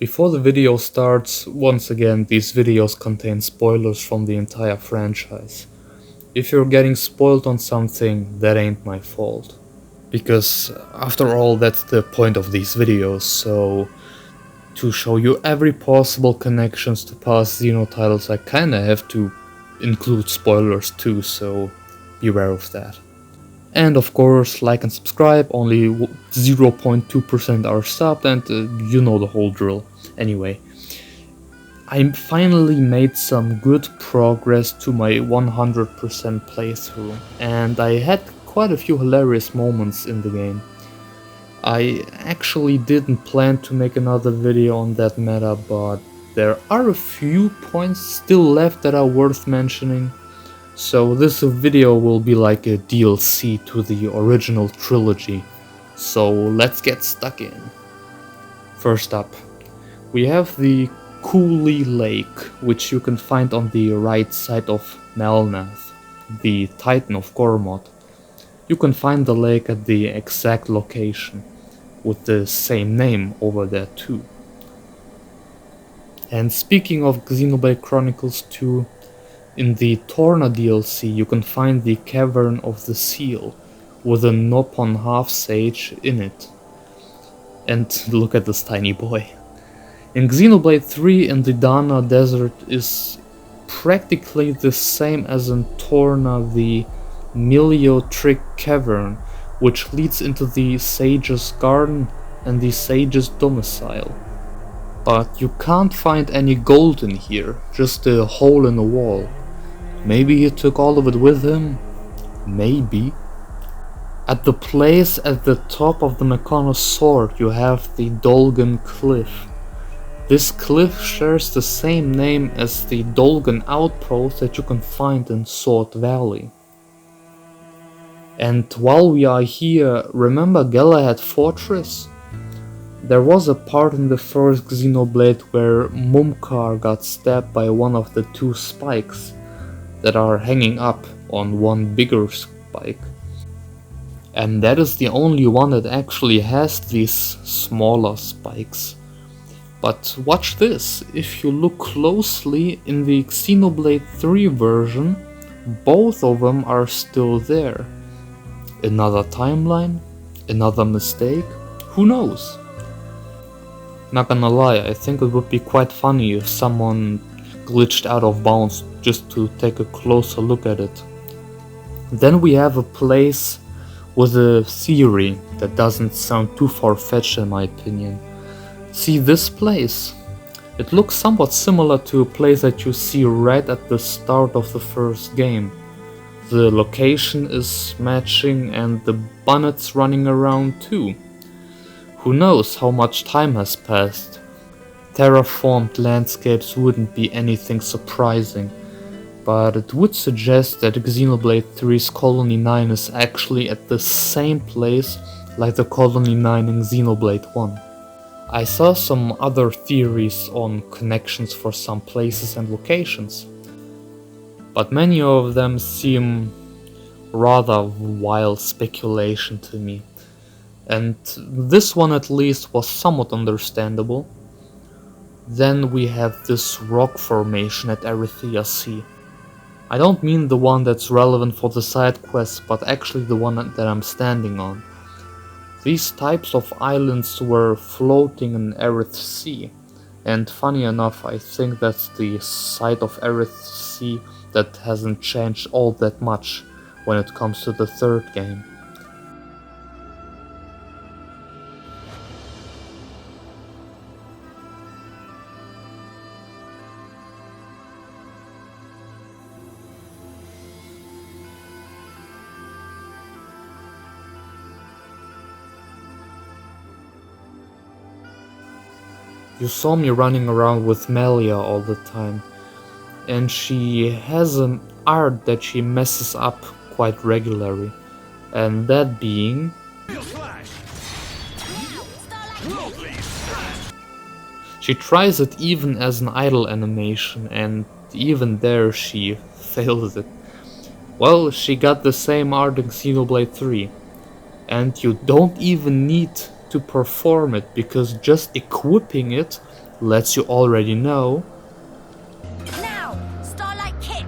Before the video starts, once again, these videos contain spoilers from the entire franchise. If you're getting spoiled on something, that ain't my fault. Because, after all, that's the point of these videos, so to show you every possible connections to past Xeno titles, I kinda have to include spoilers too, so beware of that. And of course, like and subscribe, only 0.2% are subbed, and you know the whole drill. Anyway, I finally made some good progress to my 100% playthrough, and I had quite a few hilarious moments in the game. I actually didn't plan to make another video on that meta, but there are a few points still left that are worth mentioning. So this video will be like a DLC to the original trilogy, so let's get stuck in. First up, we have the Cooley Lake, which you can find on the right side of Melnath, the Titan of Gormod. You can find the lake at the exact location, with the same name over there too. And speaking of Xenoblade Chronicles 2, in the Torna DLC you can find the Cavern of the Seal, with a Nopon half-sage in it. And look at this tiny boy. In Xenoblade 3 in the Dana Desert is practically the same as in Torna, the Melia Trick Cavern, which leads into the Sage's Garden and the Sage's Domicile. But you can't find any gold in here, just a hole in the wall. Maybe he took all of it with him? Maybe. At the place at the top of the Mekono's sword you have the Dolgan Cliff. This cliff shares the same name as the Dolgan outpost that you can find in Sword Valley. And while we are here, remember Galahad Fortress? There was a part in the first Xenoblade where Mumkar got stabbed by one of the two spikes that are hanging up on one bigger spike. And that is the only one that actually has these smaller spikes. But watch this, if you look closely in the Xenoblade 3 version, both of them are still there. Another timeline? Another mistake? Who knows? Not gonna lie, I think it would be quite funny if someone glitched out of bounds just to take a closer look at it. Then we have a place with a theory that doesn't sound too far-fetched in my opinion. See this place? It looks somewhat similar to a place that you see right at the start of the first game. The location is matching and the bonnet's running around too. Who knows how much time has passed? Terraformed landscapes wouldn't be anything surprising, but it would suggest that Xenoblade 3's Colony 9 is actually at the same place like the Colony 9 in Xenoblade 1. I saw some other theories on connections for some places and locations, but many of them seem rather wild speculation to me, and this one at least was somewhat understandable. Then we have this rock formation at Erythia Sea. I don't mean the one that's relevant for the side quests, but actually the one that I'm standing on. These types of islands were floating in Eryth Sea, and funny enough I think that's the side of Eryth Sea that hasn't changed all that much when it comes to the third game. You saw me running around with Melia all the time, and she has an art that she messes up quite regularly, and that being she tries it even as an idle animation, and even there she fails it. Well, she got the same art in Xenoblade 3, and you don't even need to perform it, because just equipping it lets you already know. Now, Starlight Kick!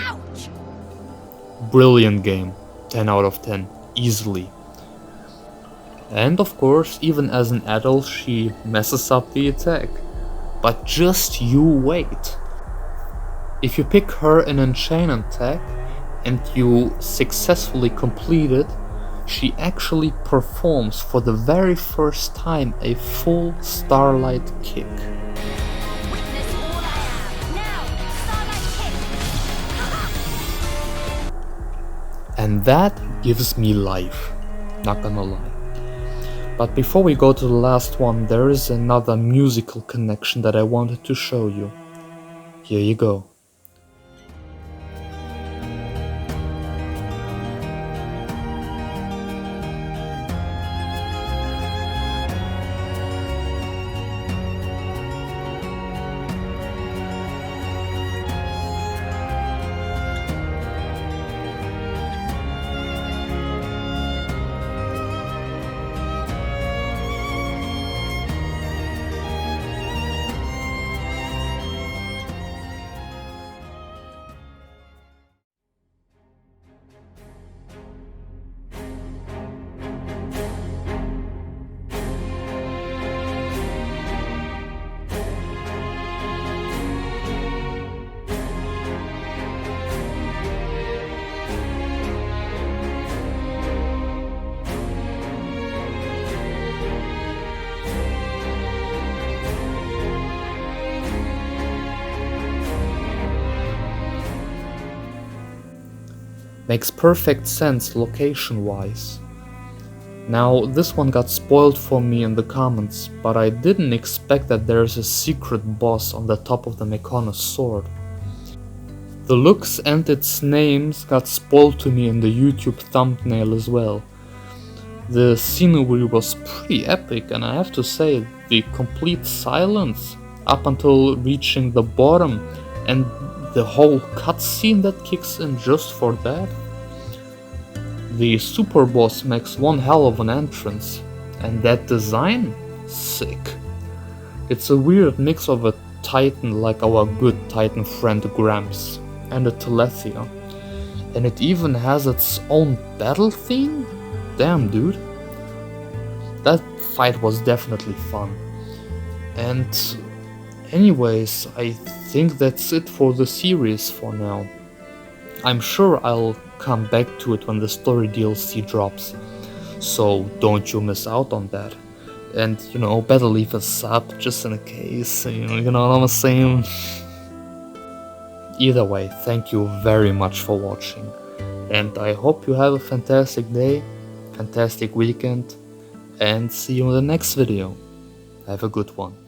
Ouch! Brilliant game, 10 out of 10, easily. And of course, even as an adult, she messes up the attack. But just you wait. If you pick her in Enchant attack and you successfully complete it, she actually performs for the very first time a full Starlight Kick. Witness all I am! Now, Starlight Kick! And that gives me life, not gonna lie. But before we go to the last one, there is another musical connection that I wanted to show you. Here you go. Makes perfect sense location-wise. Now, this one got spoiled for me in the comments, but I didn't expect that there's a secret boss on the top of the Mechonis sword. The looks and its names got spoiled to me in the YouTube thumbnail as well. The scenery was pretty epic, and I have to say, the complete silence up until reaching the bottom and the whole cutscene that kicks in just for that. The Superboss makes one hell of an entrance, and that design? Sick. It's a weird mix of a Titan like our good Titan friend Gramps and a Erythia, and it even has its own battle theme? Damn, dude. That fight was definitely fun. And anyways, I think that's it for the series for now. I'm sure I'll come back to it when the story DLC drops, so don't you miss out on that. And you know, better leave a sub just in case, you know what I'm saying? Either way, thank you very much for watching, and I hope you have a fantastic day, fantastic weekend, and see you in the next video. Have a good one.